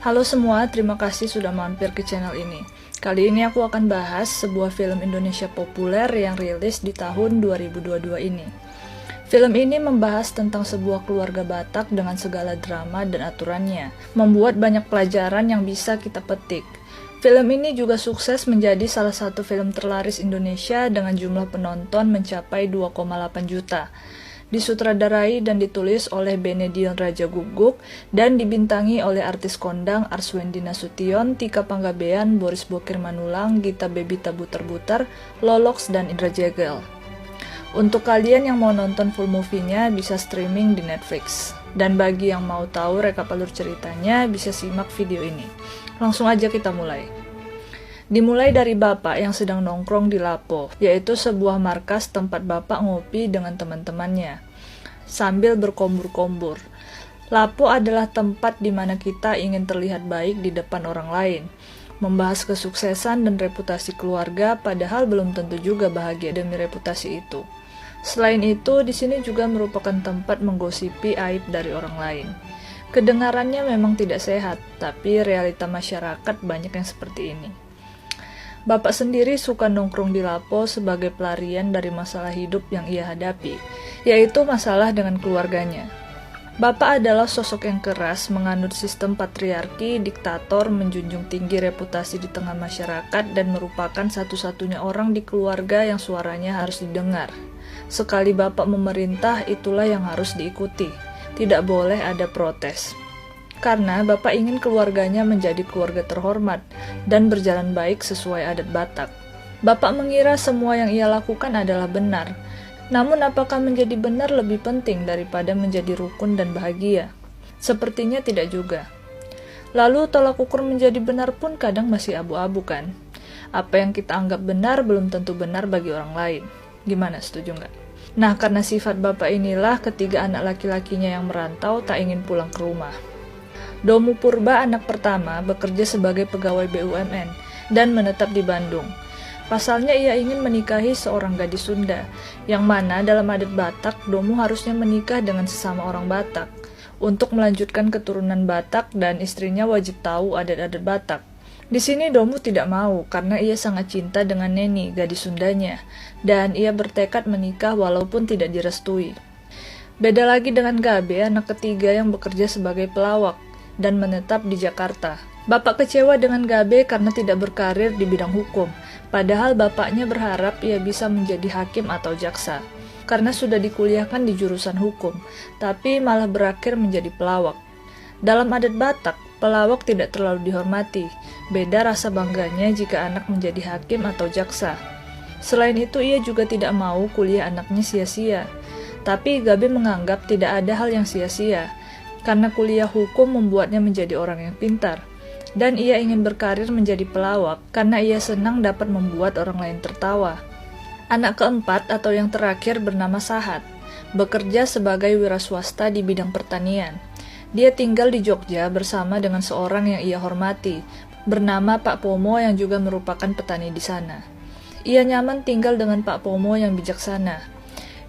Halo semua, terima kasih sudah mampir ke channel ini. Kali ini aku akan bahas sebuah film Indonesia populer yang rilis di tahun 2022 ini. Film ini membahas tentang sebuah keluarga Batak dengan segala drama dan aturannya, membuat banyak pelajaran yang bisa kita petik. Film ini juga sukses menjadi salah satu film terlaris Indonesia dengan jumlah penonton mencapai 2,8 juta. Disutradarai dan ditulis oleh Benedion Raja Guguk dan dibintangi oleh artis kondang Arswendi Nasution, Tika Panggabean, Boris Bokir Manulang, Gita Bebita Buter-Buter, Lolox, dan Indra Jegel. Untuk kalian yang mau nonton full movie-nya bisa streaming di Netflix. Dan bagi yang mau tahu rekap alur ceritanya bisa simak video ini. Langsung aja kita mulai. Dimulai dari Bapak yang sedang nongkrong di Lapo, yaitu sebuah markas tempat Bapak ngopi dengan teman-temannya, sambil berkombur-kombur. Lapo adalah tempat di mana kita ingin terlihat baik di depan orang lain, membahas kesuksesan dan reputasi keluarga, padahal belum tentu juga bahagia demi reputasi itu. Selain itu, di sini juga merupakan tempat menggosipi aib dari orang lain. Kedengarannya memang tidak sehat, tapi realita masyarakat banyak yang seperti ini. Bapak sendiri suka nongkrong di Lapo sebagai pelarian dari masalah hidup yang ia hadapi, yaitu masalah dengan keluarganya. Bapak adalah sosok yang keras, menganut sistem patriarki, diktator, menjunjung tinggi reputasi di tengah masyarakat, dan merupakan satu-satunya orang di keluarga yang suaranya harus didengar. Sekali Bapak memerintah, itulah yang harus diikuti. Tidak boleh ada protes. Karena Bapak ingin keluarganya menjadi keluarga terhormat dan berjalan baik sesuai adat Batak. Bapak mengira semua yang ia lakukan adalah benar. Namun apakah menjadi benar lebih penting daripada menjadi rukun dan bahagia? Sepertinya tidak juga. Lalu tolak ukur menjadi benar pun kadang masih abu-abu kan? Apa yang kita anggap benar belum tentu benar bagi orang lain. Gimana, setuju nggak? Nah, karena sifat Bapak inilah ketiga anak laki-lakinya yang merantau tak ingin pulang ke rumah. Domu Purba, anak pertama, bekerja sebagai pegawai BUMN dan menetap di Bandung. Pasalnya ia ingin menikahi seorang gadis Sunda, yang mana dalam adat Batak, Domu harusnya menikah dengan sesama orang Batak, untuk melanjutkan keturunan Batak dan istrinya wajib tahu adat-adat Batak. Di sini Domu tidak mau karena ia sangat cinta dengan Neni, gadis Sundanya, dan ia bertekad menikah walaupun tidak direstui. Beda lagi dengan Gabe, anak ketiga yang bekerja sebagai pelawak dan menetap di Jakarta. Bapak kecewa dengan Gabe karena tidak berkarir di bidang hukum, padahal bapaknya berharap ia bisa menjadi hakim atau jaksa, karena sudah dikuliahkan di jurusan hukum, tapi malah berakhir menjadi pelawak. Dalam adat Batak, pelawak tidak terlalu dihormati, beda rasa bangganya jika anak menjadi hakim atau jaksa. Selain itu, ia juga tidak mau kuliah anaknya sia-sia, tapi Gabe menganggap tidak ada hal yang sia-sia, karena kuliah hukum membuatnya menjadi orang yang pintar, dan ia ingin berkarir menjadi pelawak karena ia senang dapat membuat orang lain tertawa. Anak keempat atau yang terakhir bernama Sahat, bekerja sebagai wira swasta di bidang pertanian. Dia tinggal di Jogja bersama dengan seorang yang ia hormati, bernama Pak Pomo yang juga merupakan petani di sana. Ia nyaman tinggal dengan Pak Pomo yang bijaksana.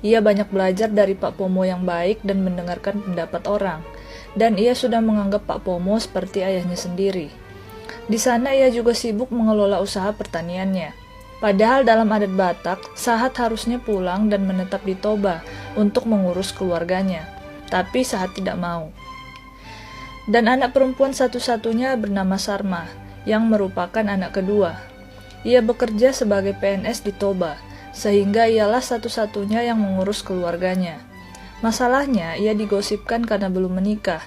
Ia banyak belajar dari Pak Pomo yang baik dan mendengarkan pendapat orang. Dan ia sudah menganggap Pak Pomo seperti ayahnya sendiri. Di sana ia juga sibuk mengelola usaha pertaniannya. Padahal dalam adat Batak, Sahat harusnya pulang dan menetap di Toba untuk mengurus keluarganya. Tapi Sahat tidak mau. Dan anak perempuan satu-satunya bernama Sarma, yang merupakan anak kedua. Ia bekerja sebagai PNS di Toba, sehingga ialah satu-satunya yang mengurus keluarganya. Masalahnya, ia digosipkan karena belum menikah,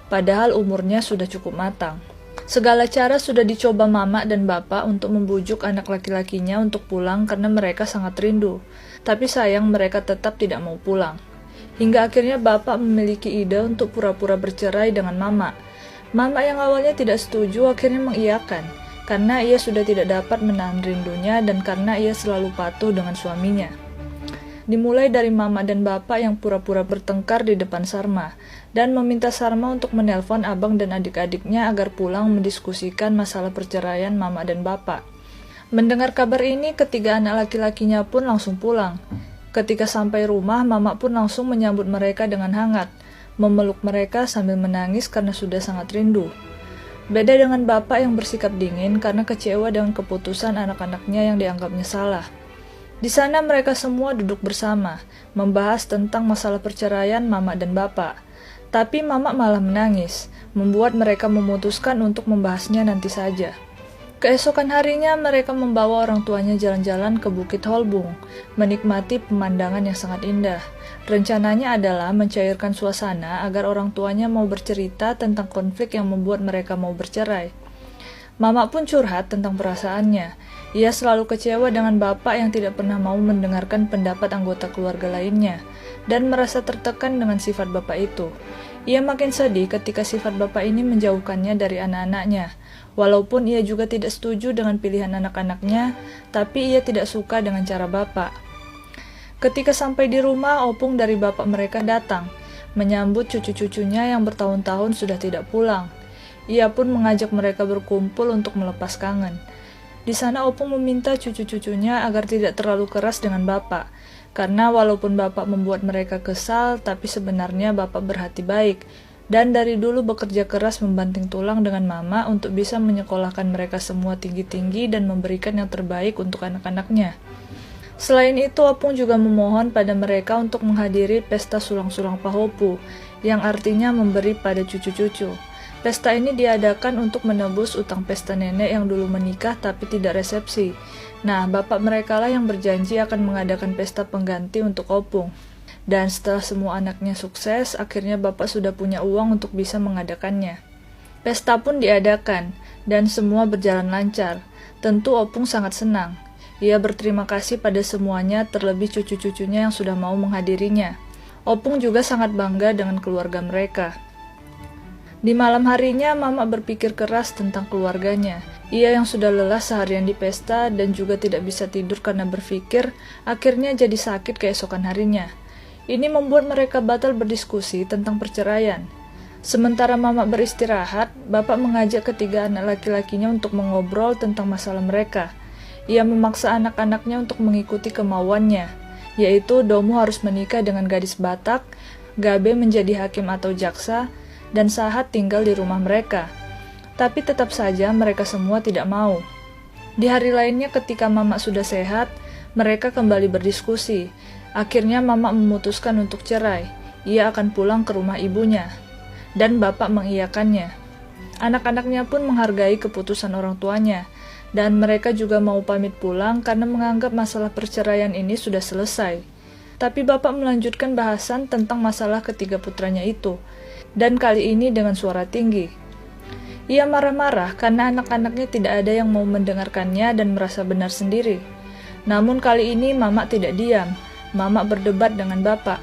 padahal umurnya sudah cukup matang. Segala cara sudah dicoba mama dan bapak untuk membujuk anak laki-lakinya untuk pulang karena mereka sangat rindu, tapi sayang mereka tetap tidak mau pulang. Hingga akhirnya bapak memiliki ide untuk pura-pura bercerai dengan mama. Mama yang awalnya tidak setuju akhirnya mengiyakan, karena ia sudah tidak dapat menahan rindunya dan karena ia selalu patuh dengan suaminya. Dimulai dari mama dan bapak yang pura-pura bertengkar di depan Sarma, dan meminta Sarma untuk menelpon abang dan adik-adiknya agar pulang mendiskusikan masalah perceraian mama dan bapak. Mendengar kabar ini, ketiga anak laki-lakinya pun langsung pulang. Ketika sampai rumah, mama pun langsung menyambut mereka dengan hangat, memeluk mereka sambil menangis karena sudah sangat rindu. Beda dengan bapak yang bersikap dingin karena kecewa dengan keputusan anak-anaknya yang dianggapnya salah. Di sana mereka semua duduk bersama, membahas tentang masalah perceraian mama dan bapak. Tapi mama malah menangis, membuat mereka memutuskan untuk membahasnya nanti saja. Keesokan harinya mereka membawa orang tuanya jalan-jalan ke Bukit Holbung, menikmati pemandangan yang sangat indah. Rencananya adalah mencairkan suasana agar orang tuanya mau bercerita tentang konflik yang membuat mereka mau bercerai. Mama pun curhat tentang perasaannya. Ia selalu kecewa dengan bapak yang tidak pernah mau mendengarkan pendapat anggota keluarga lainnya, dan merasa tertekan dengan sifat bapak itu. Ia makin sedih ketika sifat bapak ini menjauhkannya dari anak-anaknya. Walaupun ia juga tidak setuju dengan pilihan anak-anaknya, tapi ia tidak suka dengan cara bapak. Ketika sampai di rumah, opung dari bapak mereka datang, menyambut cucu-cucunya yang bertahun-tahun sudah tidak pulang. Ia pun mengajak mereka berkumpul untuk melepas kangen. Di sana opung meminta cucu-cucunya agar tidak terlalu keras dengan bapak, karena walaupun bapak membuat mereka kesal, tapi sebenarnya bapak berhati baik, dan dari dulu bekerja keras membanting tulang dengan mama untuk bisa menyekolahkan mereka semua tinggi-tinggi dan memberikan yang terbaik untuk anak-anaknya. Selain itu, opung juga memohon pada mereka untuk menghadiri pesta sulang-sulang pahopu, yang artinya memberi pada cucu-cucu. Pesta ini diadakan untuk menebus utang pesta nenek yang dulu menikah tapi tidak resepsi. Nah, bapak mereka lah yang berjanji akan mengadakan pesta pengganti untuk opung. Dan setelah semua anaknya sukses, akhirnya bapak sudah punya uang untuk bisa mengadakannya. Pesta pun diadakan, dan semua berjalan lancar. Tentu opung sangat senang. Ia berterima kasih pada semuanya, terlebih cucu-cucunya yang sudah mau menghadirinya. Opung juga sangat bangga dengan keluarga mereka. Di malam harinya, mama berpikir keras tentang keluarganya. Ia yang sudah lelah seharian di pesta dan juga tidak bisa tidur karena berpikir, akhirnya jadi sakit keesokan harinya. Ini membuat mereka batal berdiskusi tentang perceraian. Sementara mama beristirahat, bapak mengajak ketiga anak laki-lakinya untuk mengobrol tentang masalah mereka. Ia memaksa anak-anaknya untuk mengikuti kemauannya, yaitu Domu harus menikah dengan gadis Batak, Gabe menjadi hakim atau jaksa, dan Sahat tinggal di rumah mereka. Tapi tetap saja mereka semua tidak mau. Di hari lainnya ketika mama sudah sehat, mereka kembali berdiskusi. Akhirnya mama memutuskan untuk cerai. Ia akan pulang ke rumah ibunya. Dan bapak mengiyakannya. Anak-anaknya pun menghargai keputusan orang tuanya. Dan mereka juga mau pamit pulang karena menganggap masalah perceraian ini sudah selesai. Tapi bapak melanjutkan bahasan tentang masalah ketiga putranya itu. Dan kali ini dengan suara tinggi. Ia marah-marah karena anak-anaknya tidak ada yang mau mendengarkannya dan merasa benar sendiri. Namun kali ini mama tidak diam. Mama berdebat dengan bapak.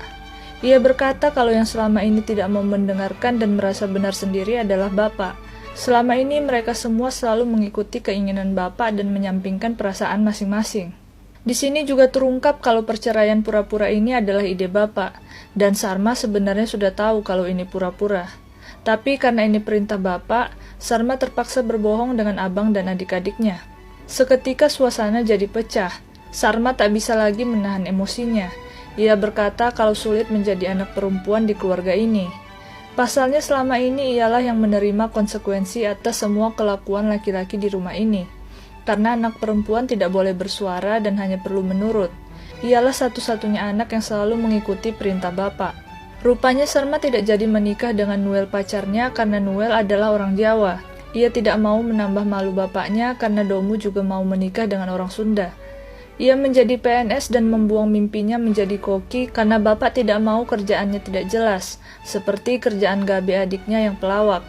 Ia berkata kalau yang selama ini tidak mau mendengarkan dan merasa benar sendiri adalah bapak. Selama ini mereka semua selalu mengikuti keinginan bapak dan menyampingkan perasaan masing-masing. Di sini juga terungkap kalau perceraian pura-pura ini adalah ide bapak, dan Sarma sebenarnya sudah tahu kalau ini pura-pura. Tapi karena ini perintah bapak, Sarma terpaksa berbohong dengan abang dan adik-adiknya. Seketika suasana jadi pecah. Sarma tak bisa lagi menahan emosinya. Ia berkata kalau sulit menjadi anak perempuan di keluarga ini. Pasalnya selama ini ialah yang menerima konsekuensi atas semua kelakuan laki-laki di rumah ini. Karena anak perempuan tidak boleh bersuara dan hanya perlu menurut. Ialah satu-satunya anak yang selalu mengikuti perintah bapak. Rupanya Sarma tidak jadi menikah dengan Noel pacarnya karena Noel adalah orang Jawa. Ia tidak mau menambah malu bapaknya karena Domu juga mau menikah dengan orang Sunda. Ia menjadi PNS dan membuang mimpinya menjadi koki karena bapak tidak mau kerjaannya tidak jelas, seperti kerjaan Gabe adiknya yang pelawak.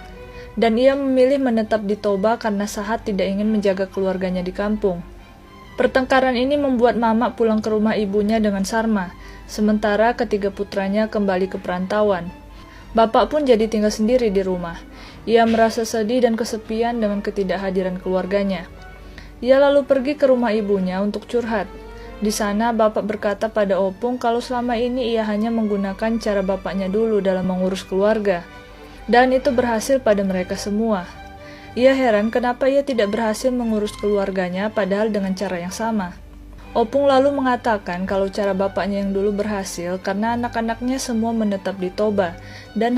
Dan ia memilih menetap di Toba karena Sahat tidak ingin menjaga keluarganya di kampung. Pertengkaran ini membuat mama pulang ke rumah ibunya dengan Sarma, sementara ketiga putranya kembali ke perantauan. Bapak pun jadi tinggal sendiri di rumah. Ia merasa sedih dan kesepian dengan ketidakhadiran keluarganya. Ia lalu pergi ke rumah ibunya untuk curhat. Di sana bapak berkata pada opung kalau selama ini ia hanya menggunakan cara bapaknya dulu dalam mengurus keluarga. Dan itu berhasil pada mereka semua. Ia heran kenapa ia tidak berhasil mengurus keluarganya padahal dengan cara yang sama. Opung lalu mengatakan kalau cara bapaknya yang dulu berhasil karena anak-anaknya semua menetap di Toba dan